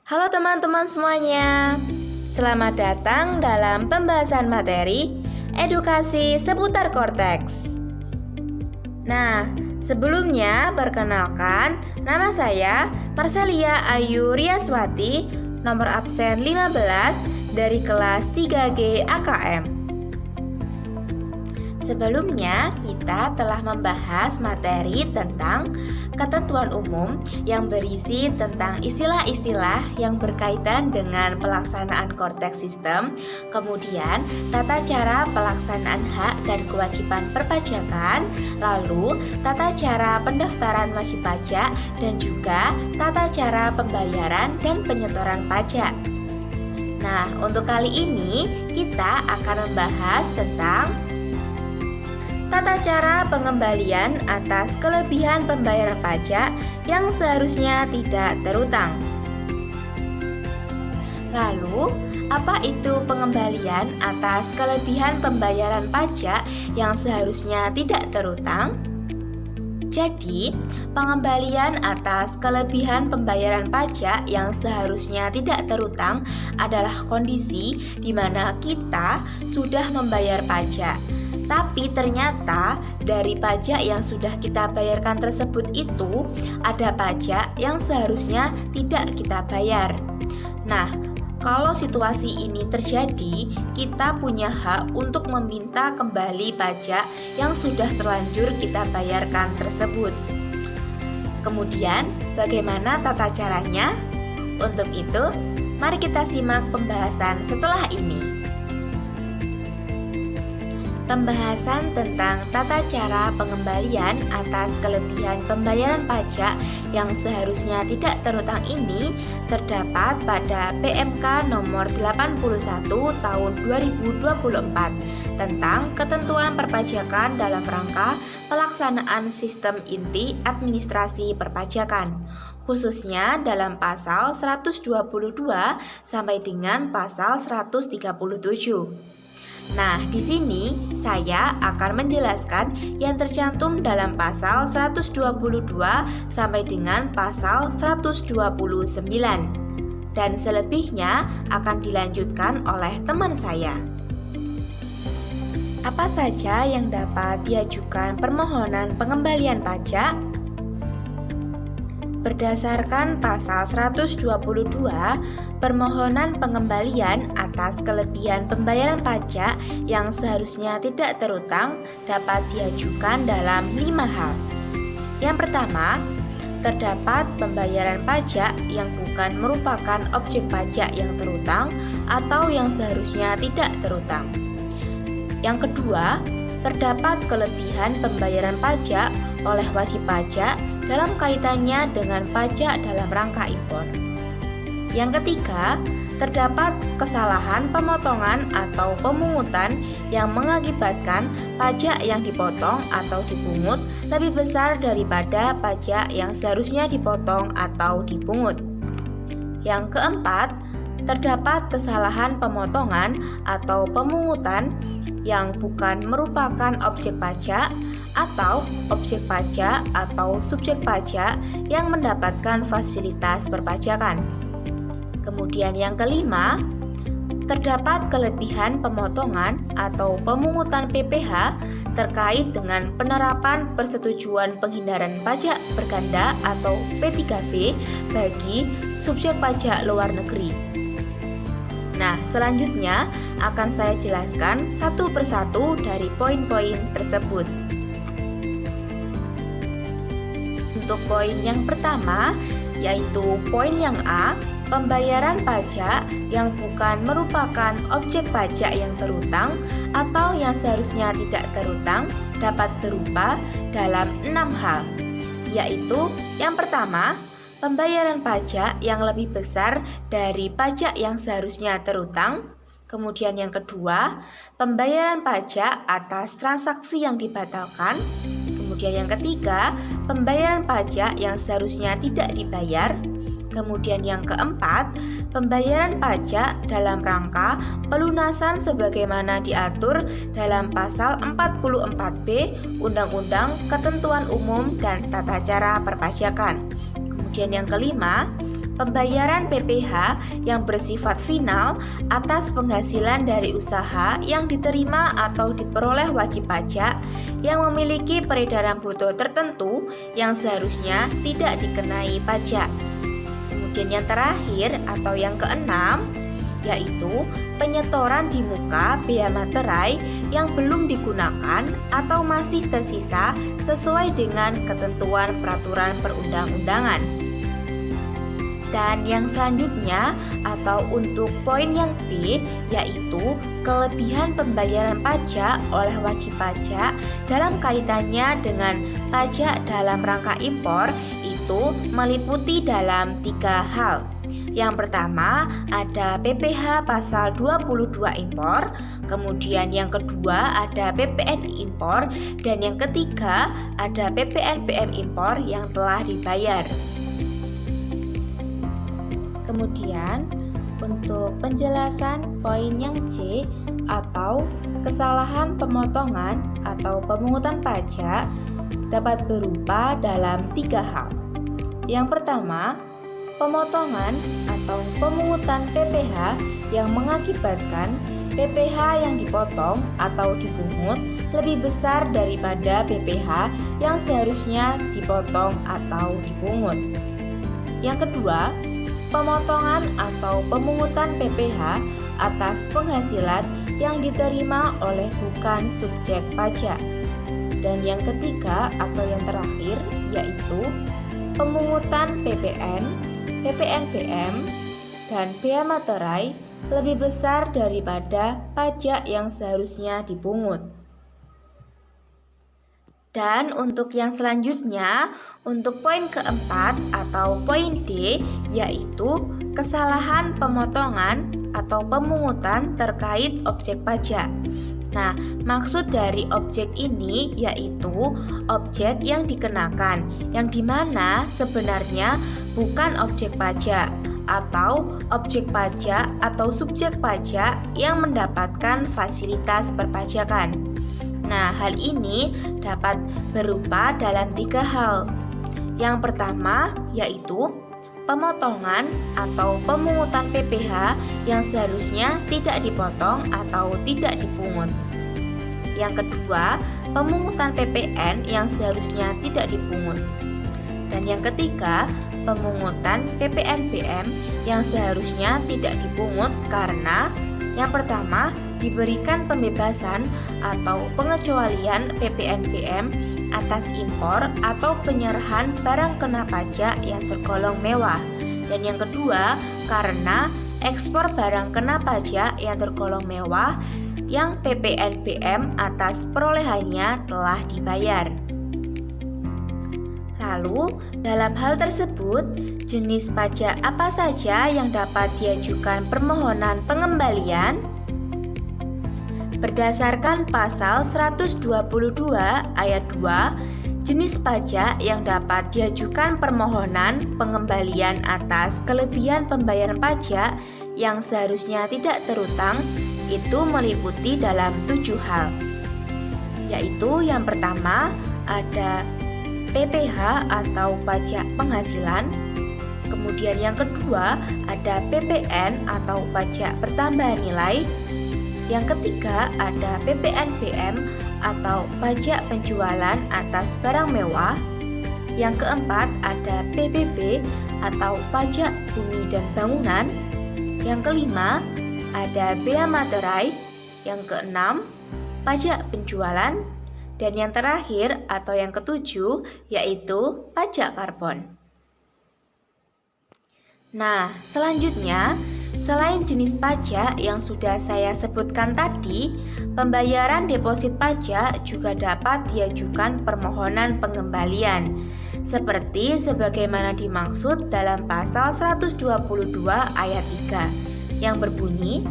Halo teman-teman semuanya, selamat datang dalam pembahasan materi edukasi seputar korteks. Nah, sebelumnya perkenalkan, nama saya Marcelia Ayu Riaswati, nomor absen 15 dari kelas 3G AKM. Sebelumnya, kita telah membahas materi tentang ketentuan umum yang berisi tentang istilah-istilah yang berkaitan dengan pelaksanaan korteks sistem, kemudian tata cara pelaksanaan hak dan kewajiban perpajakan, lalu tata cara pendaftaran wajib pajak, dan juga tata cara pembayaran dan penyetoran pajak. Nah, untuk kali ini kita akan membahas tentang tata cara pengembalian atas kelebihan pembayaran pajak yang seharusnya tidak terutang. Lalu, apa itu pengembalian atas kelebihan pembayaran pajak yang seharusnya tidak terutang? Jadi, pengembalian atas kelebihan pembayaran pajak yang seharusnya tidak terutang adalah kondisi di mana kita sudah membayar pajak, tapi ternyata dari pajak yang sudah kita bayarkan tersebut itu ada pajak yang seharusnya tidak kita bayar. Nah, kalau situasi ini terjadi, kita punya hak untuk meminta kembali pajak yang sudah terlanjur kita bayarkan tersebut. Kemudian, bagaimana tata caranya? Untuk itu, mari kita simak pembahasan setelah ini. Pembahasan tentang tata cara pengembalian atas kelebihan pembayaran pajak yang seharusnya tidak terutang ini terdapat pada PMK nomor 81 tahun 2024 tentang ketentuan perpajakan dalam rangka pelaksanaan sistem inti administrasi perpajakan, khususnya dalam pasal 122 sampai dengan pasal 137. Nah, di sini saya akan menjelaskan yang tercantum dalam pasal 122 sampai dengan pasal 129. Dan selebihnya akan dilanjutkan oleh teman saya. Apa saja yang dapat diajukan permohonan pengembalian pajak? Berdasarkan pasal 122, permohonan pengembalian atas kelebihan pembayaran pajak yang seharusnya tidak terutang dapat diajukan dalam 5 hal. Yang pertama, terdapat pembayaran pajak yang bukan merupakan objek pajak yang terutang atau yang seharusnya tidak terutang. Yang kedua, terdapat kelebihan pembayaran pajak oleh wajib pajak dalam kaitannya dengan pajak dalam rangka impor. Yang ketiga, terdapat kesalahan pemotongan atau pemungutan yang mengakibatkan pajak yang dipotong atau dipungut lebih besar daripada pajak yang seharusnya dipotong atau dipungut. Yang keempat, terdapat kesalahan pemotongan atau pemungutan yang bukan merupakan objek pajak atau objek pajak atau subjek pajak yang mendapatkan fasilitas perpajakan. Kemudian yang kelima, terdapat kelebihan pemotongan atau pemungutan PPh terkait dengan penerapan persetujuan penghindaran pajak berganda atau P3B bagi subjek pajak luar negeri. Nah, selanjutnya akan saya jelaskan satu persatu dari poin-poin tersebut. Untuk poin yang pertama, yaitu poin yang A, pembayaran pajak yang bukan merupakan objek pajak yang terutang atau yang seharusnya tidak terutang dapat berupa dalam 6 hal, yaitu yang pertama, pembayaran pajak yang lebih besar dari pajak yang seharusnya terutang. Kemudian yang kedua, pembayaran pajak atas transaksi yang dibatalkan. Kemudian yang ketiga, pembayaran pajak yang seharusnya tidak dibayar. Kemudian yang keempat, pembayaran pajak dalam rangka pelunasan sebagaimana diatur dalam pasal 44B Undang-Undang Ketentuan Umum dan Tata Cara Perpajakan. Kemudian yang kelima, pembayaran PPh yang bersifat final atas penghasilan dari usaha yang diterima atau diperoleh wajib pajak yang memiliki peredaran bruto tertentu yang seharusnya tidak dikenai pajak. Kemudian yang terakhir atau yang keenam, yaitu penyetoran di muka bea materai yang belum digunakan atau masih tersisa sesuai dengan ketentuan peraturan perundang-undangan. Dan yang selanjutnya atau untuk poin yang B, yaitu kelebihan pembayaran pajak oleh wajib pajak dalam kaitannya dengan pajak dalam rangka impor itu meliputi dalam 3 hal. Yang pertama ada PPh pasal 22 impor, kemudian yang kedua ada PPNI impor, dan yang ketiga ada PPNBM impor yang telah dibayar. Kemudian untuk penjelasan poin yang C atau kesalahan pemotongan atau pemungutan pajak dapat berupa dalam 3 hal. Yang pertama, pemotongan atau pemungutan PPh yang mengakibatkan PPh yang dipotong atau dipungut lebih besar daripada PPh yang seharusnya dipotong atau dipungut. Yang kedua, pemotongan atau pemungutan PPh atas penghasilan yang diterima oleh bukan subjek pajak. Dan yang ketiga atau yang terakhir yaitu pemungutan PPN, PPNBM, dan bea materai lebih besar daripada pajak yang seharusnya dipungut. Dan untuk yang selanjutnya, untuk poin keempat atau poin D, yaitu kesalahan pemotongan atau pemungutan terkait objek pajak. Nah, maksud dari objek ini yaitu objek yang dikenakan, yang dimana sebenarnya bukan objek pajak, atau objek pajak atau subjek pajak yang mendapatkan fasilitas perpajakan. Nah, hal ini dapat berupa dalam 3 hal. Yang pertama yaitu pemotongan atau pemungutan PPh yang seharusnya tidak dipotong atau tidak dipungut. Yang kedua, pemungutan PPN yang seharusnya tidak dipungut. Dan yang ketiga, pemungutan PPNBM yang seharusnya tidak dipungut karena yang pertama, diberikan pembebasan atau pengecualian PPNBM atas impor atau penyerahan barang kena pajak yang tergolong mewah. Dan yang kedua, karena ekspor barang kena pajak yang tergolong mewah yang PPNBM atas perolehannya telah dibayar. Lalu, dalam hal tersebut, jenis pajak apa saja yang dapat diajukan permohonan pengembalian? Berdasarkan pasal 122 ayat 2, jenis pajak yang dapat diajukan permohonan pengembalian atas kelebihan pembayaran pajak yang seharusnya tidak terutang itu meliputi dalam 7 hal. Yaitu yang pertama ada PPh atau pajak penghasilan. Kemudian yang kedua ada PPN atau pajak pertambahan nilai. Yang ketiga ada PPNBM atau pajak penjualan atas barang mewah. Yang keempat ada PBB atau pajak bumi dan bangunan. Yang kelima ada bea materai. Yang keenam pajak penjualan. Dan yang terakhir atau yang ketujuh yaitu pajak karbon. Nah, selanjutnya selain jenis pajak yang sudah saya sebutkan tadi, pembayaran deposit pajak juga dapat diajukan permohonan pengembalian seperti sebagaimana dimaksud dalam pasal 122 ayat 3 yang berbunyi,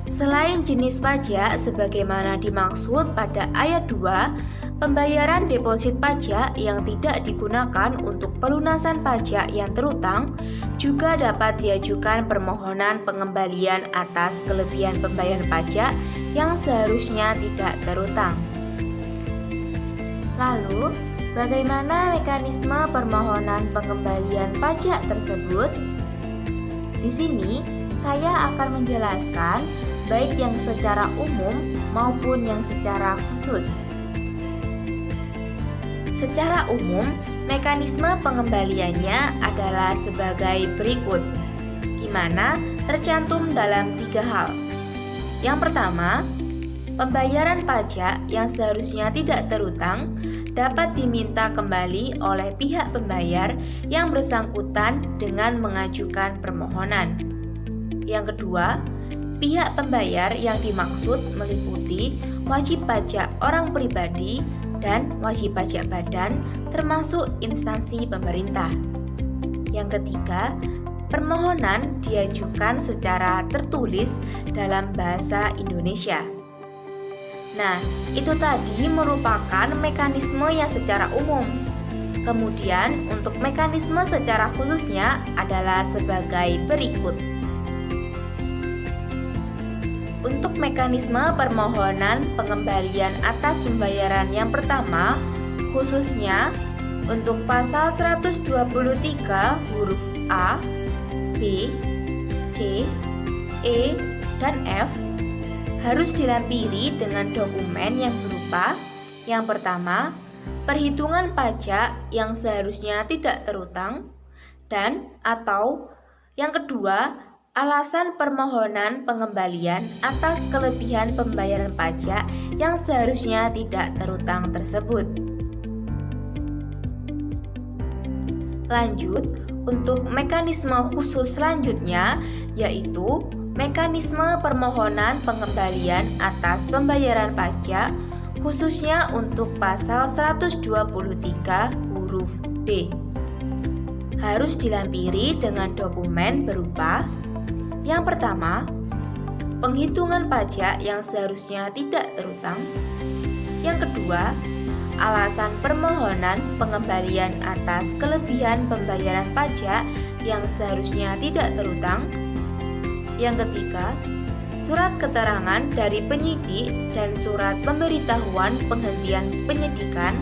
selain jenis pajak sebagaimana dimaksud pada ayat 2, pembayaran deposit pajak yang tidak digunakan untuk pelunasan pajak yang terutang juga dapat diajukan permohonan pengembalian atas kelebihan pembayaran pajak yang seharusnya tidak terutang. Lalu, Bagaimana mekanisme permohonan pengembalian pajak tersebut? Di sini saya akan menjelaskan baik yang secara umum maupun yang secara khusus. Secara umum, mekanisme pengembaliannya adalah sebagai berikut, di mana tercantum dalam 3 hal. Yang pertama, pembayaran pajak yang seharusnya tidak terutang dapat diminta kembali oleh pihak pembayar yang bersangkutan dengan mengajukan permohonan. Yang kedua, pihak pembayar yang dimaksud meliputi wajib pajak orang pribadi dan wajib pajak badan termasuk instansi pemerintah. Yang ketiga, permohonan diajukan secara tertulis dalam bahasa Indonesia. Nah, itu tadi merupakan mekanisme yang secara umum. Kemudian, untuk mekanisme secara khususnya adalah sebagai berikut. Untuk mekanisme permohonan pengembalian atas pembayaran yang pertama, khususnya untuk pasal 123 huruf A, B, C, E, dan F, harus dilampiri dengan dokumen yang berupa yang pertama, perhitungan pajak yang seharusnya tidak terutang, dan atau yang kedua, alasan permohonan pengembalian atas kelebihan pembayaran pajak yang seharusnya tidak terutang tersebut. Lanjut, untuk mekanisme khusus selanjutnya yaitu mekanisme permohonan pengembalian atas pembayaran pajak khususnya untuk pasal 123 huruf D. Harus dilampiri dengan dokumen berupa yang pertama, penghitungan pajak yang seharusnya tidak terutang. Yang kedua, alasan permohonan pengembalian atas kelebihan pembayaran pajak yang seharusnya tidak terutang. Yang ketiga, surat keterangan dari penyidik dan surat pemberitahuan penghentian penyidikan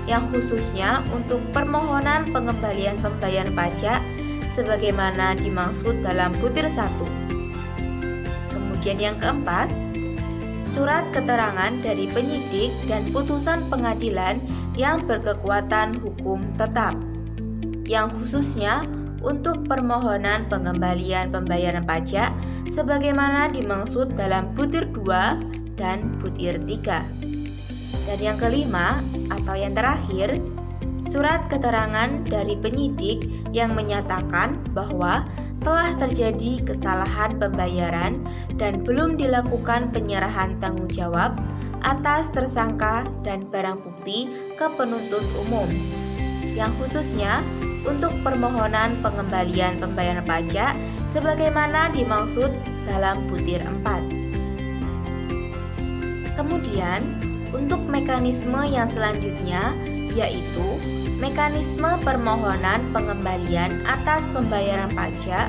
yang khususnya untuk permohonan pengembalian pembayaran pajak sebagaimana dimaksud dalam butir 1. Kemudian yang keempat, surat keterangan dari penyidik dan putusan pengadilan yang berkekuatan hukum tetap yang khususnya untuk permohonan pengembalian pembayaran pajak sebagaimana dimaksud dalam butir 2 dan butir 3. Dan yang kelima atau yang terakhir, surat keterangan dari penyidik yang menyatakan bahwa telah terjadi kesalahan pembayaran dan belum dilakukan penyerahan tanggung jawab atas tersangka dan barang bukti ke penuntut umum yang khususnya untuk permohonan pengembalian pembayaran pajak sebagaimana dimaksud dalam butir 4. Kemudian, untuk mekanisme yang selanjutnya yaitu mekanisme permohonan pengembalian atas pembayaran pajak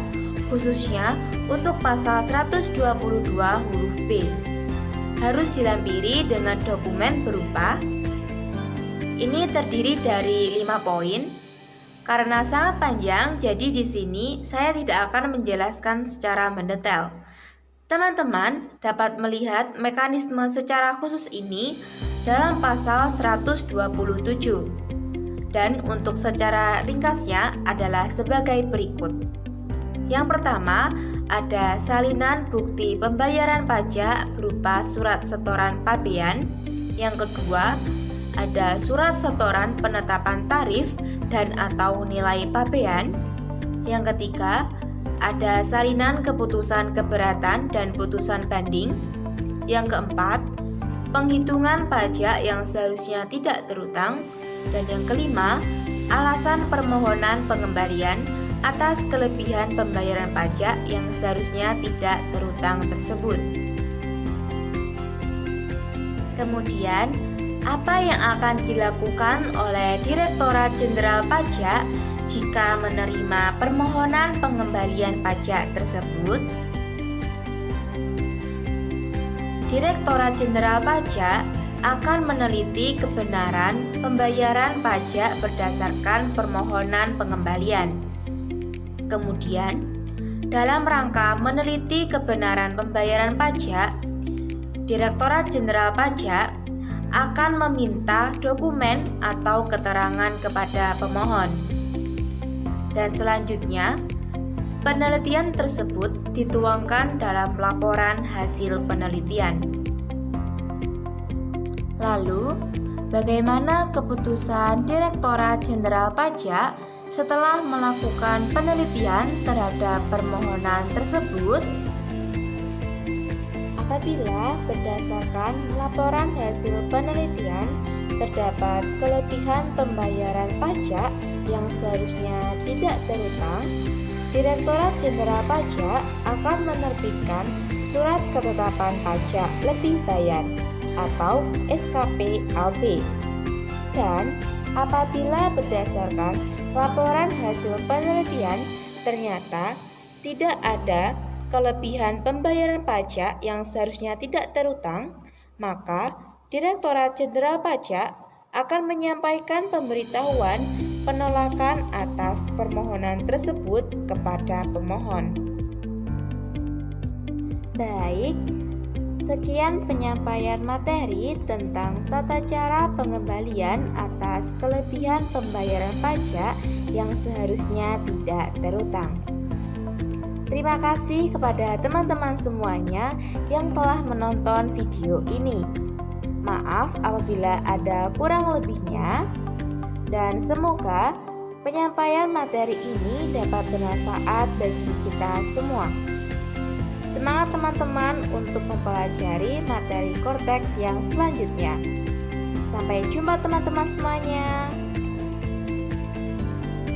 khususnya untuk pasal 122 huruf B. Harus dilampiri dengan dokumen berupa ini terdiri dari 5 poin. Karena sangat panjang, jadi di sini saya tidak akan menjelaskan secara mendetail. Teman-teman dapat melihat mekanisme secara khusus ini dalam pasal 127. Dan untuk secara ringkasnya adalah sebagai berikut. Yang pertama, ada salinan bukti pembayaran pajak berupa surat setoran pabean. Yang kedua, ada surat setoran penetapan tarif dan atau nilai pabean. Yang ketiga, ada salinan keputusan keberatan dan putusan banding. Yang keempat, penghitungan pajak yang seharusnya tidak terutang. Dan yang kelima, alasan permohonan pengembalian atas kelebihan pembayaran pajak yang seharusnya tidak terutang tersebut. Kemudian, apa yang akan dilakukan oleh Direktorat Jenderal Pajak jika menerima permohonan pengembalian pajak tersebut? Direktorat Jenderal Pajak akan meneliti kebenaran pembayaran pajak berdasarkan permohonan pengembalian. Kemudian, dalam rangka meneliti kebenaran pembayaran pajak, Direktorat Jenderal Pajak akan meminta dokumen atau keterangan kepada pemohon. Dan selanjutnya, penelitian tersebut dituangkan dalam laporan hasil penelitian. Lalu, bagaimana keputusan Direktorat Jenderal Pajak setelah melakukan penelitian terhadap permohonan tersebut? Apabila berdasarkan laporan hasil penelitian terdapat kelebihan pembayaran pajak yang seharusnya tidak terutang, Direktorat Jenderal Pajak akan menerbitkan Surat Ketetapan Pajak Lebih Bayar atau SKP-LB. Dan apabila berdasarkan laporan hasil penelitian ternyata tidak ada kelebihan pembayaran pajak yang seharusnya tidak terutang, maka Direktorat Jenderal Pajak akan menyampaikan pemberitahuan penolakan atas permohonan tersebut kepada pemohon. Baik, sekian penyampaian materi tentang tata cara pengembalian atas kelebihan pembayaran pajak yang seharusnya tidak terutang. Terima kasih kepada teman-teman semuanya yang telah menonton video ini. Maaf apabila ada kurang lebihnya, dan semoga penyampaian materi ini dapat bermanfaat bagi kita semua. Semangat teman-teman untuk mempelajari materi Korteks yang selanjutnya. Sampai jumpa teman-teman semuanya.